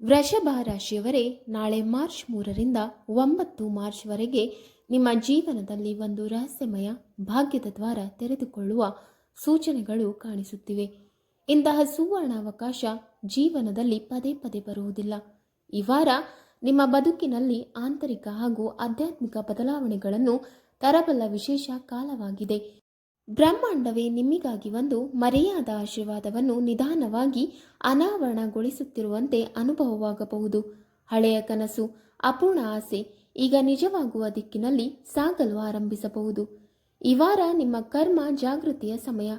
ವೃಷಭ ರಾಶಿಯವರೇ, ನಾಳೆ ಮಾರ್ಚ್ 3ರಿಂದ 9 ಮಾರ್ಚ್ವರೆಗೆ ನಿಮ್ಮ ಜೀವನದಲ್ಲಿ ಒಂದು ರಹಸ್ಯಮಯ ಭಾಗ್ಯದ ದ್ವಾರ ತೆರೆದುಕೊಳ್ಳುವ ಸೂಚನೆಗಳು ಕಾಣಿಸುತ್ತಿವೆ. ಇಂತಹ ಸುವರ್ಣ ಅವಕಾಶ ಜೀವನದಲ್ಲಿ ಪದೇ ಪದೇ ಬರುವುದಿಲ್ಲ. ಈ ವಾರ ನಿಮ್ಮ ಬದುಕಿನಲ್ಲಿ ಆಂತರಿಕ ಹಾಗೂ ಆಧ್ಯಾತ್ಮಿಕ ಬದಲಾವಣೆಗಳನ್ನು ತರಬಲ್ಲ ವಿಶೇಷ ಕಾಲವಾಗಿದೆ. ಬ್ರಹ್ಮಾಂಡವೇ ನಿಮಗಾಗಿ ಒಂದು ಮರೆಯಾದ ಆಶೀರ್ವಾದವನ್ನು ನಿಧಾನವಾಗಿ ಅನಾವರಣಗೊಳಿಸುತ್ತಿರುವಂತೆ ಅನುಭವವಾಗಬಹುದು. ಹಳೆಯ ಕನಸು, ಅಪೂರ್ಣ ಆಸೆ ಈಗ ನಿಜವಾಗುವ ದಿಕ್ಕಿನಲ್ಲಿ ಸಾಗಲು ಆರಂಭಿಸಬಹುದು. ಈ ವಾರ ನಿಮ್ಮ ಕರ್ಮ ಜಾಗೃತಿಯ ಸಮಯ.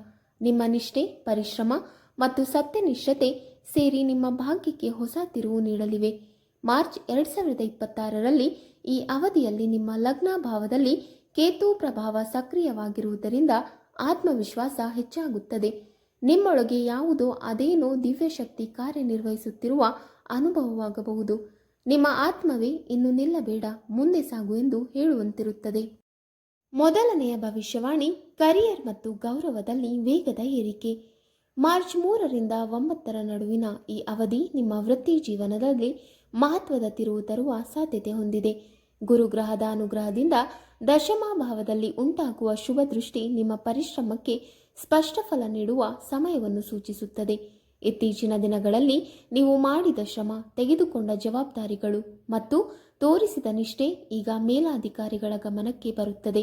ನಿಮ್ಮ ನಿಷ್ಠೆ, ಪರಿಶ್ರಮ ಮತ್ತು ಸತ್ಯನಿಷ್ಠತೆ ಸೇರಿ ನಿಮ್ಮ ಭಾಗ್ಯಕ್ಕೆ ಹೊಸ ತಿರುವು ನೀಡಲಿವೆ. ಮಾರ್ಚ್ 2026ರಲ್ಲಿ ಈ ಅವಧಿಯಲ್ಲಿ ನಿಮ್ಮ ಲಗ್ನ ಭಾವದಲ್ಲಿ ಕೇತು ಪ್ರಭಾವ ಸಕ್ರಿಯವಾಗಿರುವುದರಿಂದ ಆತ್ಮವಿಶ್ವಾಸ ಹೆಚ್ಚಾಗುತ್ತದೆ. ನಿಮ್ಮೊಳಗೆ ಯಾವುದೋ ಅದೇನೋ ದಿವ್ಯಶಕ್ತಿ ಕಾರ್ಯನಿರ್ವಹಿಸುತ್ತಿರುವ ಅನುಭವವಾಗಬಹುದು. ನಿಮ್ಮ ಆತ್ಮವೇ ಇನ್ನು ನಿಲ್ಲಬೇಡ, ಮುಂದೆ ಸಾಗು ಎಂದು ಹೇಳುವಂತಿರುತ್ತದೆ. ಮೊದಲನೆಯ ಭವಿಷ್ಯವಾಣಿ, ಕರಿಯರ್ ಮತ್ತು ಗೌರವದಲ್ಲಿ ವೇಗದ ಏರಿಕೆ. ಮಾರ್ಚ್ 3ರಿಂದ 9ರ ನಡುವಿನ ಈ ಅವಧಿ ನಿಮ್ಮ ವೃತ್ತಿ ಜೀವನದಲ್ಲಿ ಮಹತ್ವದ ತಿರುವು ತರುವ ಸಾಧ್ಯತೆ ಹೊಂದಿದೆ. ಗುರುಗ್ರಹದ ಅನುಗ್ರಹದಿಂದ ದಶಮ ಭಾವದಲ್ಲಿ ಉಂಟಾಗುವ ಶುಭ ದೃಷ್ಟಿ ನಿಮ್ಮ ಪರಿಶ್ರಮಕ್ಕೆ ಸ್ಪಷ್ಟ ಫಲ ನೀಡುವ ಸಮಯವನ್ನು ಸೂಚಿಸುತ್ತದೆ. ಇತ್ತೀಚಿನ ದಿನಗಳಲ್ಲಿ ನೀವು ಮಾಡಿದ ಶ್ರಮ, ತೆಗೆದುಕೊಂಡ ಜವಾಬ್ದಾರಿಗಳು ಮತ್ತು ತೋರಿಸಿದ ನಿಷ್ಠೆ ಈಗ ಮೇಲಾಧಿಕಾರಿಗಳ ಗಮನಕ್ಕೆ ಬರುತ್ತದೆ.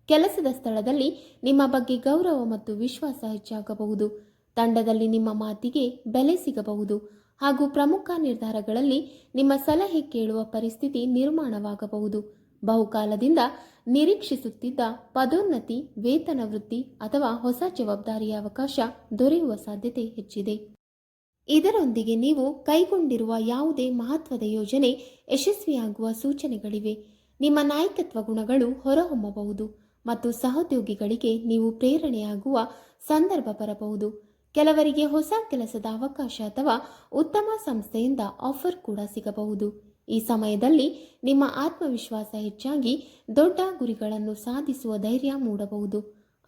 ಕೆಲಸದ ಸ್ಥಳದಲ್ಲಿ ನಿಮ್ಮ ಬಗ್ಗೆ ಗೌರವ ಮತ್ತು ವಿಶ್ವಾಸ ಹೆಚ್ಚಾಗಬಹುದು. ತಂಡದಲ್ಲಿ ನಿಮ್ಮ ಮಾತಿಗೆ ಬೆಲೆ ಸಿಗಬಹುದು ಹಾಗೂ ಪ್ರಮುಖ ನಿರ್ಧಾರಗಳಲ್ಲಿ ನಿಮ್ಮ ಸಲಹೆ ಕೇಳುವ ಪರಿಸ್ಥಿತಿ ನಿರ್ಮಾಣವಾಗಬಹುದು. ಬಹುಕಾಲದಿಂದ ನಿರೀಕ್ಷಿಸುತ್ತಿದ್ದ ಪದೋನ್ನತಿ, ವೇತನ ವೃದ್ಧಿ ಅಥವಾ ಹೊಸ ಜವಾಬ್ದಾರಿಯ ಅವಕಾಶ ದೊರೆಯುವ ಸಾಧ್ಯತೆ ಹೆಚ್ಚಿದೆ. ಇದರೊಂದಿಗೆ ನೀವು ಕೈಗೊಂಡಿರುವ ಯಾವುದೇ ಮಹತ್ವದ ಯೋಜನೆ ಯಶಸ್ವಿಯಾಗುವ ಸೂಚನೆಗಳಿವೆ. ನಿಮ್ಮ ನಾಯಕತ್ವ ಗುಣಗಳು ಹೊರಹೊಮ್ಮಬಹುದು ಮತ್ತು ಸಹೋದ್ಯೋಗಿಗಳಿಗೆ ನೀವು ಪ್ರೇರಣೆಯಾಗುವ ಸಂದರ್ಭ ಬರಬಹುದು. ಕೆಲವರಿಗೆ ಹೊಸ ಕೆಲಸದ ಅವಕಾಶ ಅಥವಾ ಉತ್ತಮ ಸಂಸ್ಥೆಯಿಂದ ಆಫರ್ ಕೂಡ ಸಿಗಬಹುದು. ಈ ಸಮಯದಲ್ಲಿ ನಿಮ್ಮ ಆತ್ಮವಿಶ್ವಾಸ ಹೆಚ್ಚಾಗಿ ದೊಡ್ಡ ಗುರಿಗಳನ್ನು ಸಾಧಿಸುವ ಧೈರ್ಯ ಮೂಡಬಹುದು.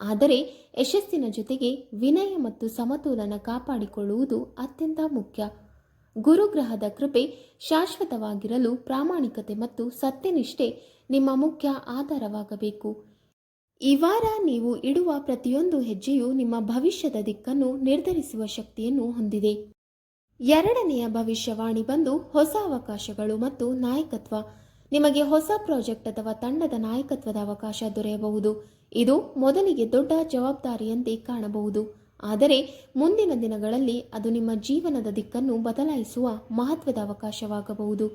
ಆದರೆ ಯಶಸ್ಸಿನ ಜೊತೆಗೆ ವಿನಯ ಮತ್ತು ಸಮತೋಲನ ಕಾಪಾಡಿಕೊಳ್ಳುವುದು ಅತ್ಯಂತ ಮುಖ್ಯ. ಗುರುಗ್ರಹದ ಕೃಪೆ ಶಾಶ್ವತವಾಗಿರಲು ಪ್ರಾಮಾಣಿಕತೆ ಮತ್ತು ಸತ್ಯನಿಷ್ಠೆ ನಿಮ್ಮ ಮುಖ್ಯ ಆಧಾರವಾಗಬೇಕು. ಈ ವಾರ ನೀವು ಇಡುವ ಪ್ರತಿಯೊಂದು ಹೆಜ್ಜೆಯು ನಿಮ್ಮ ಭವಿಷ್ಯದ ದಿಕ್ಕನ್ನು ನಿರ್ಧರಿಸುವ ಶಕ್ತಿಯನ್ನು ಹೊಂದಿದೆ. ಎರಡನೆಯ ಭವಿಷ್ಯವಾಣಿ ಬಂದು ಹೊಸ ಅವಕಾಶಗಳು ಮತ್ತು ನಾಯಕತ್ವ. ನಿಮಗೆ ಹೊಸ ಪ್ರಾಜೆಕ್ಟ್ ಅಥವಾ ತಂಡದ ನಾಯಕತ್ವದ ಅವಕಾಶ ದೊರೆಯಬಹುದು. ಇದು ಮೊದಲಿಗೆ ದೊಡ್ಡ ಜವಾಬ್ದಾರಿಯಂತೆ ಕಾಣಬಹುದು, ಆದರೆ ಮುಂದಿನ ದಿನಗಳಲ್ಲಿ ಅದು ನಿಮ್ಮ ಜೀವನದ ದಿಕ್ಕನ್ನು ಬದಲಾಯಿಸುವ ಮಹತ್ವದ ಅವಕಾಶವಾಗಬಹುದು.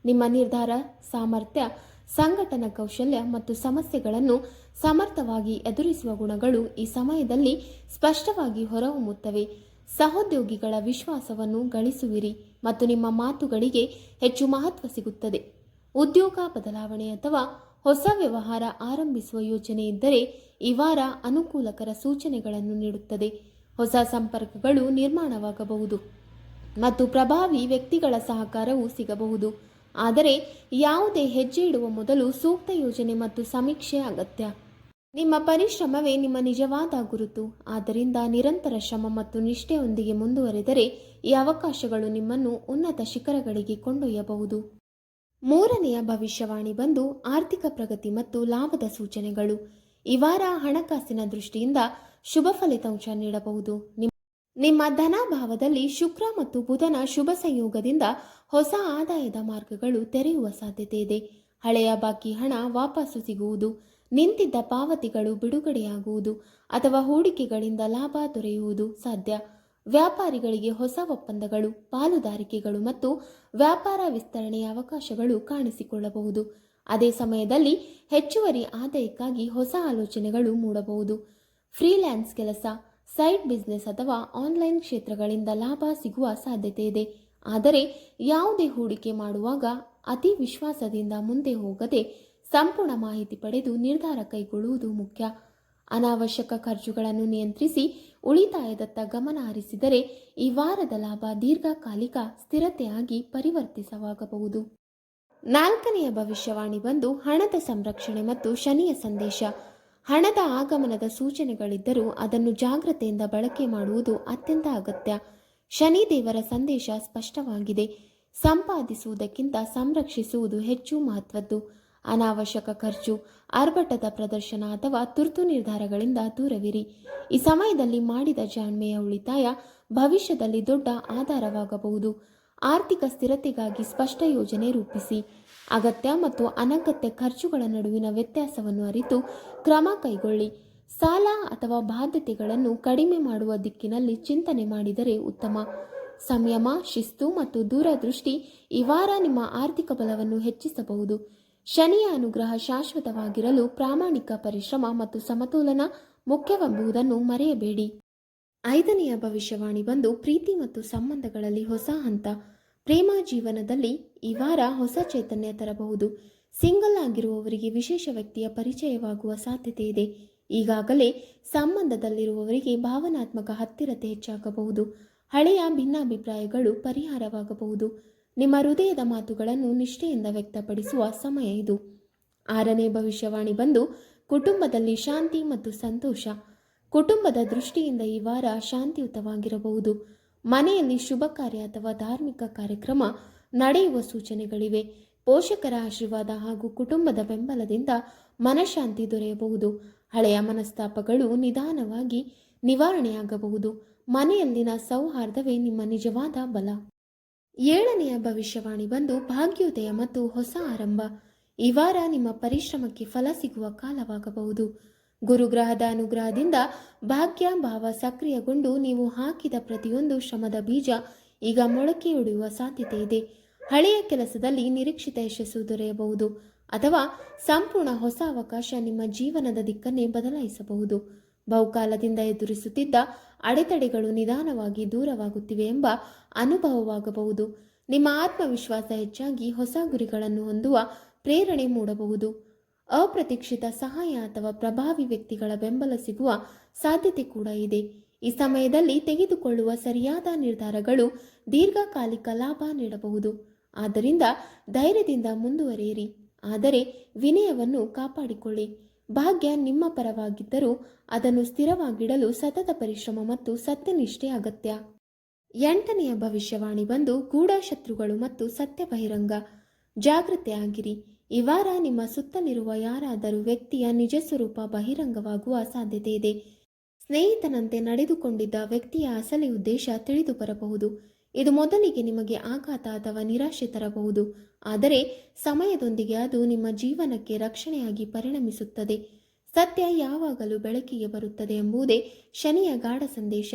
ನಿಮ್ಮ ನಿರ್ಧಾರ, ಸಾಮರ್ಥ್ಯ, ಸಂಘಟನಾ ಕೌಶಲ್ಯ ಮತ್ತು ಸಮಸ್ಯೆಗಳನ್ನು ಸಮರ್ಥವಾಗಿ ಎದುರಿಸುವ ಗುಣಗಳು ಈ ಸಮಯದಲ್ಲಿ ಸ್ಪಷ್ಟವಾಗಿ ಹೊರಹೊಮ್ಮುತ್ತವೆ. ಸಹೋದ್ಯೋಗಿಗಳ ವಿಶ್ವಾಸವನ್ನು ಗಳಿಸುವಿರಿ ಮತ್ತು ನಿಮ್ಮ ಮಾತುಗಳಿಗೆ ಹೆಚ್ಚು ಮಹತ್ವ ಸಿಗುತ್ತದೆ. ಉದ್ಯೋಗ ಬದಲಾವಣೆ ಅಥವಾ ಹೊಸ ವ್ಯವಹಾರ ಆರಂಭಿಸುವ ಯೋಜನೆ ಇದ್ದರೆ ಈ ವಾರ ಅನುಕೂಲಕರ ಸೂಚನೆಗಳನ್ನು ನೀಡುತ್ತದೆ. ಹೊಸ ಸಂಪರ್ಕಗಳು ನಿರ್ಮಾಣವಾಗಬಹುದು ಮತ್ತು ಪ್ರಭಾವಿ ವ್ಯಕ್ತಿಗಳ ಸಹಕಾರವೂ ಸಿಗಬಹುದು. ಆದರೆ ಯಾವುದೇ ಹೆಜ್ಜೆ ಇಡುವ ಮೊದಲು ಸೂಕ್ತ ಯೋಜನೆ ಮತ್ತು ಸಮೀಕ್ಷೆ ಅಗತ್ಯ. ನಿಮ್ಮ ಪರಿಶ್ರಮವೇ ನಿಮ್ಮ ನಿಜವಾದ ಗುರುತು. ಆದ್ದರಿಂದ ನಿರಂತರ ಶ್ರಮ ಮತ್ತು ನಿಷ್ಠೆಯೊಂದಿಗೆ ಮುಂದುವರೆದರೆ ಈ ಅವಕಾಶಗಳು ನಿಮ್ಮನ್ನು ಉನ್ನತ ಶಿಖರಗಳಿಗೆ ಕೊಂಡೊಯ್ಯಬಹುದು. ಮೂರನೆಯ ಭವಿಷ್ಯವಾಣಿ ಬಂದು ಆರ್ಥಿಕ ಪ್ರಗತಿ ಮತ್ತು ಲಾಭದ ಸೂಚನೆಗಳು. ಈ ವಾರ ಹಣಕಾಸಿನ ದೃಷ್ಟಿಯಿಂದ ಶುಭ ಫಲಿತಾಂಶ ನೀಡಬಹುದು. ನಿಮ್ಮ ಧನಾಭಾವದಲ್ಲಿ ಶುಕ್ರ ಮತ್ತು ಬುಧನ ಶುಭ ಸಂಯೋಗದಿಂದ ಹೊಸ ಆದಾಯದ ಮಾರ್ಗಗಳು ತೆರೆಯುವ ಸಾಧ್ಯತೆ ಇದೆ. ಹಳೆಯ ಬಾಕಿ ಹಣ ವಾಪಸ್ಸು ಸಿಗುವುದು, ನಿಂತಿದ್ದ ಪಾವತಿಗಳು ಬಿಡುಗಡೆಯಾಗುವುದು ಅಥವಾ ಹೂಡಿಕೆಗಳಿಂದ ಲಾಭ ದೊರೆಯುವುದು ಸಾಧ್ಯ. ವ್ಯಾಪಾರಿಗಳಿಗೆ ಹೊಸ ಒಪ್ಪಂದಗಳು, ಪಾಲುದಾರಿಕೆಗಳು ಮತ್ತು ವ್ಯಾಪಾರ ವಿಸ್ತರಣೆಯ ಅವಕಾಶಗಳು ಕಾಣಿಸಿಕೊಳ್ಳಬಹುದು. ಅದೇ ಸಮಯದಲ್ಲಿ ಹೆಚ್ಚುವರಿ ಆದಾಯಕ್ಕಾಗಿ ಹೊಸ ಆಲೋಚನೆಗಳು ಮೂಡಬಹುದು. ಫ್ರೀಲ್ಯಾನ್ಸ್ ಕೆಲಸ, ಸೈಡ್ ಬಿಸ್ನೆಸ್ ಅಥವಾ ಆನ್ಲೈನ್ ಕ್ಷೇತ್ರಗಳಿಂದ ಲಾಭ ಸಿಗುವ ಸಾಧ್ಯತೆ ಇದೆ. ಆದರೆ ಯಾವುದೇ ಹೂಡಿಕೆ ಮಾಡುವಾಗ ಅತಿ ವಿಶ್ವಾಸದಿಂದ ಮುಂದೆ ಹೋಗದೆ ಸಂಪೂರ್ಣ ಮಾಹಿತಿ ಪಡೆದು ನಿರ್ಧಾರ ಕೈಗೊಳ್ಳುವುದು ಮುಖ್ಯ. ಅನಾವಶ್ಯಕ ಖರ್ಚುಗಳನ್ನು ನಿಯಂತ್ರಿಸಿ ಉಳಿತಾಯದತ್ತ ಗಮನ ಹರಿಸಿದರೆ ಈ ವಾರದ ಲಾಭ ದೀರ್ಘಕಾಲಿಕ ಸ್ಥಿರತೆಯಾಗಿ ಪರಿವರ್ತಿತವಾಗಬಹುದು. ನಾಲ್ಕನೆಯ ಭವಿಷ್ಯವಾಣಿ ಬಂದು ಹಣದ ಸಂರಕ್ಷಣೆ ಮತ್ತು ಶನಿಯ ಸಂದೇಶ. ಹಣದ ಆಗಮನದ ಸೂಚನೆಗಳಿದ್ದರೂ ಅದನ್ನು ಜಾಗ್ರತೆಯಿಂದ ಬಳಕೆ ಮಾಡುವುದು ಅತ್ಯಂತ ಅಗತ್ಯ. ಶನಿ ದೇವರ ಸಂದೇಶ ಸ್ಪಷ್ಟವಾಗಿದೆ. ಸಂಪಾದಿಸುವುದಕ್ಕಿಂತ ಸಂರಕ್ಷಿಸುವುದು ಹೆಚ್ಚು ಮಹತ್ವದ್ದು. ಅನಾವಶ್ಯಕ ಖರ್ಚು, ಆರ್ಭಟದ ಪ್ರದರ್ಶನ ಅಥವಾ ತುರ್ತು ನಿರ್ಧಾರಗಳಿಂದ ದೂರವಿರಿ. ಈ ಸಮಯದಲ್ಲಿ ಮಾಡಿದ ಜಾಣ್ಮೆಯ ಉಳಿತಾಯ ಭವಿಷ್ಯದಲ್ಲಿ ದೊಡ್ಡ ಆಧಾರವಾಗಬಹುದು. ಆರ್ಥಿಕ ಸ್ಥಿರತೆಗಾಗಿ ಸ್ಪಷ್ಟ ಯೋಜನೆ ರೂಪಿಸಿ. ಅಗತ್ಯ ಮತ್ತು ಅನಗತ್ಯ ಖರ್ಚುಗಳ ನಡುವಿನ ವ್ಯತ್ಯಾಸವನ್ನು ಅರಿತು ಕ್ರಮ ಕೈಗೊಳ್ಳಿ. ಸಾಲ ಅಥವಾ ಬಾಧ್ಯತೆಗಳನ್ನು ಕಡಿಮೆ ಮಾಡುವ ದಿಕ್ಕಿನಲ್ಲಿ ಚಿಂತನೆ ಮಾಡಿದರೆ ಉತ್ತಮ. ಸಂಯಮ, ಶಿಸ್ತು ಮತ್ತು ದೂರದೃಷ್ಟಿ ಈ ವಾರ ನಿಮ್ಮ ಆರ್ಥಿಕ ಬಲವನ್ನು ಹೆಚ್ಚಿಸಬಹುದು. ಶನಿಯ ಅನುಗ್ರಹ ಶಾಶ್ವತವಾಗಿರಲು ಪ್ರಾಮಾಣಿಕ ಪರಿಶ್ರಮ ಮತ್ತು ಸಮತೋಲನ ಮುಖ್ಯವೆಂಬುದನ್ನು ಮರೆಯಬೇಡಿ. 5ನೆಯ ಭವಿಷ್ಯವಾಣಿ ಬಂದು ಪ್ರೀತಿ ಮತ್ತು ಸಂಬಂಧಗಳಲ್ಲಿ ಹೊಸ ಹಂತ. ಪ್ರೇಮ ಜೀವನದಲ್ಲಿ ಈ ವಾರ ಹೊಸ ಚೈತನ್ಯ ತರಬಹುದು. ಸಿಂಗಲ್ ಆಗಿರುವವರಿಗೆ ವಿಶೇಷ ವ್ಯಕ್ತಿಯ ಪರಿಚಯವಾಗುವ ಸಾಧ್ಯತೆ ಇದೆ. ಈಗಾಗಲೇ ಸಂಬಂಧದಲ್ಲಿರುವವರಿಗೆ ಭಾವನಾತ್ಮಕ ಹತ್ತಿರತೆ ಹೆಚ್ಚಾಗಬಹುದು. ಹಳೆಯ ಭಿನ್ನಾಭಿಪ್ರಾಯಗಳು ಪರಿಹಾರವಾಗಬಹುದು. ನಿಮ್ಮ ಹೃದಯದ ಮಾತುಗಳನ್ನು ನಿಷ್ಠೆಯಿಂದ ವ್ಯಕ್ತಪಡಿಸುವ ಸಮಯ ಇದು. 6ನೇ ಭವಿಷ್ಯವಾಣಿ ಬಂದು ಕುಟುಂಬದಲ್ಲಿ ಶಾಂತಿ ಮತ್ತು ಸಂತೋಷ. ಕುಟುಂಬದ ದೃಷ್ಟಿಯಿಂದ ಈ ವಾರ ಶಾಂತಿಯುತವಾಗಿರಬಹುದು. ಮನೆಯಲ್ಲಿ ಶುಭ ಕಾರ್ಯ ಅಥವಾ ಧಾರ್ಮಿಕ ಕಾರ್ಯಕ್ರಮ ನಡೆಯುವ ಸೂಚನೆಗಳಿವೆ. ಪೋಷಕರ ಆಶೀರ್ವಾದ ಹಾಗೂ ಕುಟುಂಬದ ಬೆಂಬಲದಿಂದ ಮನಃಶಾಂತಿ ದೊರೆಯಬಹುದು. ಹಳೆಯ ಮನಸ್ತಾಪಗಳು ನಿಧಾನವಾಗಿ ನಿವಾರಣೆಯಾಗಬಹುದು. ಮನೆಯಲ್ಲಿನ ಸೌಹಾರ್ದವೇ ನಿಮ್ಮ ನಿಜವಾದ ಬಲ. 7ನೆಯ ಭವಿಷ್ಯವಾಣಿ ಬಂದು ಭಾಗ್ಯೋದಯ ಮತ್ತು ಹೊಸ ಆರಂಭ. ಈ ವಾರ ನಿಮ್ಮ ಪರಿಶ್ರಮಕ್ಕೆ ಫಲ ಸಿಗುವ ಕಾಲವಾಗಬಹುದು. ಗುರುಗ್ರಹದ ಅನುಗ್ರಹದಿಂದ ಭಾಗ್ಯ ಭಾವ ಸಕ್ರಿಯಗೊಂಡು ನೀವು ಹಾಕಿದ ಪ್ರತಿಯೊಂದು ಶ್ರಮದ ಬೀಜ ಈಗ ಮೊಳಕೆಯೊಡೆಯುವ ಸಾಧ್ಯತೆ ಇದೆ. ಹಳೆಯ ಕೆಲಸದಲ್ಲಿ ನಿರೀಕ್ಷಿತ ಯಶಸ್ಸು ದೊರೆಯಬಹುದು ಅಥವಾ ಸಂಪೂರ್ಣ ಹೊಸ ಅವಕಾಶ ನಿಮ್ಮ ಜೀವನದ ದಿಕ್ಕನ್ನೇ ಬದಲಾಯಿಸಬಹುದು. ಬಹುಕಾಲದಿಂದ ಎದುರಿಸುತ್ತಿದ್ದ ಅಡೆತಡೆಗಳು ನಿಧಾನವಾಗಿ ದೂರವಾಗುತ್ತಿವೆ ಎಂಬ ಅನುಭವವಾಗಬಹುದು. ನಿಮ್ಮ ಆತ್ಮವಿಶ್ವಾಸ ಹೆಚ್ಚಾಗಿ ಹೊಸ ಗುರಿಗಳನ್ನು ಹೊಂದುವ ಪ್ರೇರಣೆ ಮೂಡಬಹುದು. ಅಪ್ರತೀಕ್ಷಿತ ಸಹಾಯ ಅಥವಾ ಪ್ರಭಾವಿ ವ್ಯಕ್ತಿಗಳ ಬೆಂಬಲ ಸಿಗುವ ಸಾಧ್ಯತೆ ಕೂಡ ಇದೆ. ಈ ಸಮಯದಲ್ಲಿ ತೆಗೆದುಕೊಳ್ಳುವ ಸರಿಯಾದ ನಿರ್ಧಾರಗಳು ದೀರ್ಘಕಾಲಿಕ ಲಾಭ ನೀಡಬಹುದು. ಆದ್ದರಿಂದ ಧೈರ್ಯದಿಂದ ಮುಂದುವರಿಯಿರಿ, ಆದರೆ ವಿನಯವನ್ನು ಕಾಪಾಡಿಕೊಳ್ಳಿ. ಭಾಗ್ಯ ನಿಮ್ಮ ಪರವಾಗಿದ್ದರೂ ಅದನ್ನು ಸ್ಥಿರವಾಗಿಡಲು ಸತತ ಪರಿಶ್ರಮ ಮತ್ತು ಸತ್ಯನಿಷ್ಠೆ ಅಗತ್ಯ. 8ನೆಯ ಭವಿಷ್ಯವಾಣಿ ಬಂದು ಗೂಢ ಶತ್ರುಗಳು ಮತ್ತು ಸತ್ಯ ಬಹಿರಂಗ. ಜಾಗೃತೆಯಾಗಿರಿ. ಈ ವಾರ ನಿಮ್ಮ ಸುತ್ತಲಿರುವ ಯಾರಾದರೂ ವ್ಯಕ್ತಿಯ ನಿಜ ಸ್ವರೂಪ ಬಹಿರಂಗವಾಗುವ ಸಾಧ್ಯತೆ ಇದೆ. ಸ್ನೇಹಿತನಂತೆ ನಡೆದುಕೊಂಡಿದ್ದ ವ್ಯಕ್ತಿಯ ಅಸಲಿ ಉದ್ದೇಶ ತಿಳಿದು ಬರಬಹುದು. ಇದು ಮೊದಲಿಗೆ ನಿಮಗೆ ಆಘಾತ ಅಥವಾ ನಿರಾಶೆ ತರಬಹುದು, ಆದರೆ ಸಮಯದೊಂದಿಗೆ ಅದು ನಿಮ್ಮ ಜೀವನಕ್ಕೆ ರಕ್ಷಣೆಯಾಗಿ ಪರಿಣಮಿಸುತ್ತದೆ. ಸತ್ಯ ಯಾವಾಗಲೂ ಬೆಳಕಿಗೆ ಬರುತ್ತದೆ ಎಂಬುದೇ ಶನಿಯ ಗಾಢ ಸಂದೇಶ.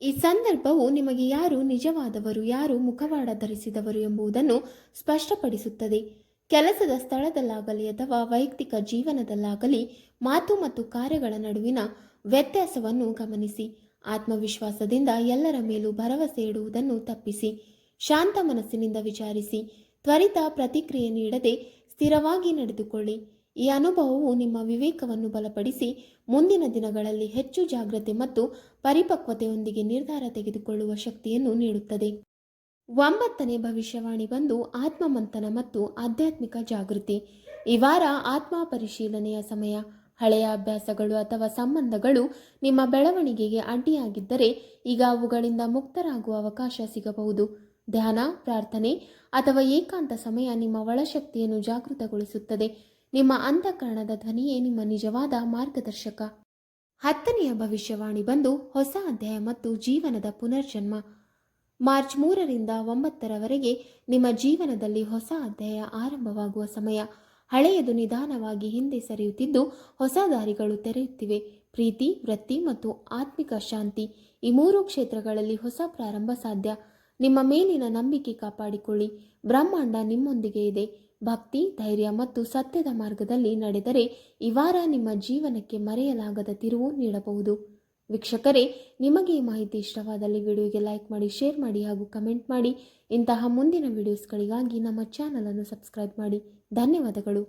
ಈ ಸಂದರ್ಭವು ನಿಮಗೆ ಯಾರು ನಿಜವಾದವರು, ಯಾರು ಮುಖವಾಡ ಧರಿಸಿದವರು ಎಂಬುದನ್ನು ಸ್ಪಷ್ಟಪಡಿಸುತ್ತದೆ. ಕೆಲಸದ ಸ್ಥಳದಲ್ಲಾಗಲಿ ಅಥವಾ ವೈಯಕ್ತಿಕ ಜೀವನದಲ್ಲಾಗಲಿ ಮಾತು ಮತ್ತು ಕಾರ್ಯಗಳ ನಡುವಿನ ವ್ಯತ್ಯಾಸವನ್ನು ಗಮನಿಸಿ. ಆತ್ಮವಿಶ್ವಾಸದಿಂದ ಎಲ್ಲರ ಮೇಲೂ ಭರವಸೆ ಇಡುವುದನ್ನು ತಪ್ಪಿಸಿ. ಶಾಂತ ಮನಸ್ಸಿನಿಂದ ವಿಚಾರಿಸಿ. ತ್ವರಿತ ಪ್ರತಿಕ್ರಿಯೆ ನೀಡದೆ ಸ್ಥಿರವಾಗಿ ನಡೆದುಕೊಳ್ಳಿ. ಈ ಅನುಭವವು ನಿಮ್ಮ ವಿವೇಕವನ್ನು ಬಲಪಡಿಸಿ ಮುಂದಿನ ದಿನಗಳಲ್ಲಿ ಹೆಚ್ಚು ಜಾಗ್ರತೆ ಮತ್ತು ಪರಿಪಕ್ವತೆಯೊಂದಿಗೆ ನಿರ್ಧಾರ ತೆಗೆದುಕೊಳ್ಳುವ ಶಕ್ತಿಯನ್ನು ನೀಡುತ್ತದೆ. 9ನೇ ಭವಿಷ್ಯವಾಣಿ ಬಂದು ಆತ್ಮಮಂಥನ ಮತ್ತು ಆಧ್ಯಾತ್ಮಿಕ ಜಾಗೃತಿ. ಈ ವಾರ ಆತ್ಮ ಪರಿಶೀಲನೆಯ ಸಮಯ. ಹಳೆಯ ಅಭ್ಯಾಸಗಳು ಅಥವಾ ಸಂಬಂಧಗಳು ನಿಮ್ಮ ಬೆಳವಣಿಗೆಗೆ ಅಡ್ಡಿಯಾಗಿದ್ದರೆ ಈಗ ಅವುಗಳಿಂದ ಮುಕ್ತರಾಗುವ ಅವಕಾಶ ಸಿಗಬಹುದು. ಧ್ಯಾನ, ಪ್ರಾರ್ಥನೆ ಅಥವಾ ಏಕಾಂತ ಸಮಯ ನಿಮ್ಮ ಒಳಶಕ್ತಿಯನ್ನು ಜಾಗೃತಗೊಳಿಸುತ್ತದೆ. ನಿಮ್ಮ ಅಂತಃಕರಣದ ಧ್ವನಿಯೇ ನಿಮ್ಮ ನಿಜವಾದ ಮಾರ್ಗದರ್ಶಕ. 10ನೆಯ ಭವಿಷ್ಯವಾಣಿ ಬಂದು ಹೊಸ ಅಧ್ಯಾಯ ಮತ್ತು ಜೀವನದ ಪುನರ್ಜನ್ಮ. ಮಾರ್ಚ್ 3ರಿಂದ 9ರವರೆಗೆ ನಿಮ್ಮ ಜೀವನದಲ್ಲಿ ಹೊಸ ಅಧ್ಯಾಯ ಆರಂಭವಾಗುವ ಸಮಯ. ಹಳೆಯದು ನಿಧಾನವಾಗಿ ಹಿಂದೆ ಸರಿಯುತ್ತಿದ್ದು ಹೊಸ ದಾರಿಗಳು ತೆರೆಯುತ್ತಿವೆ. ಪ್ರೀತಿ, ವೃತ್ತಿ ಮತ್ತು ಆತ್ಮಿಕ ಶಾಂತಿ, ಈ 3 ಕ್ಷೇತ್ರಗಳಲ್ಲಿ ಹೊಸ ಪ್ರಾರಂಭ ಸಾಧ್ಯ. ನಿಮ್ಮ ಮೇಲಿನ ನಂಬಿಕೆ ಕಾಪಾಡಿಕೊಳ್ಳಿ. ಬ್ರಹ್ಮಾಂಡ ನಿಮ್ಮೊಂದಿಗೆ ಇದೆ. ಭಕ್ತಿ, ಧೈರ್ಯ ಮತ್ತು ಸತ್ಯದ ಮಾರ್ಗದಲ್ಲಿ ನಡೆದರೆ ಈ ವಾರ ನಿಮ್ಮ ಜೀವನಕ್ಕೆ ಮರೆಯಲಾಗದ ತಿರುವು ನೀಡಬಹುದು. ವೀಕ್ಷಕರೇ, ನಿಮಗೆ ಈ ಮಾಹಿತಿ ಇಷ್ಟವಾದಲ್ಲಿ ವಿಡಿಯೋಗೆ ಲೈಕ್ ಮಾಡಿ, ಶೇರ್ ಮಾಡಿ ಹಾಗೂ ಕಮೆಂಟ್ ಮಾಡಿ. ಇಂತಹ ಮುಂದಿನ ವಿಡಿಯೋಸ್ಗಳಿಗಾಗಿ ನಮ್ಮ ಚಾನಲನ್ನು ಸಬ್ಸ್ಕ್ರೈಬ್ ಮಾಡಿ. ಧನ್ಯವಾದಗಳು.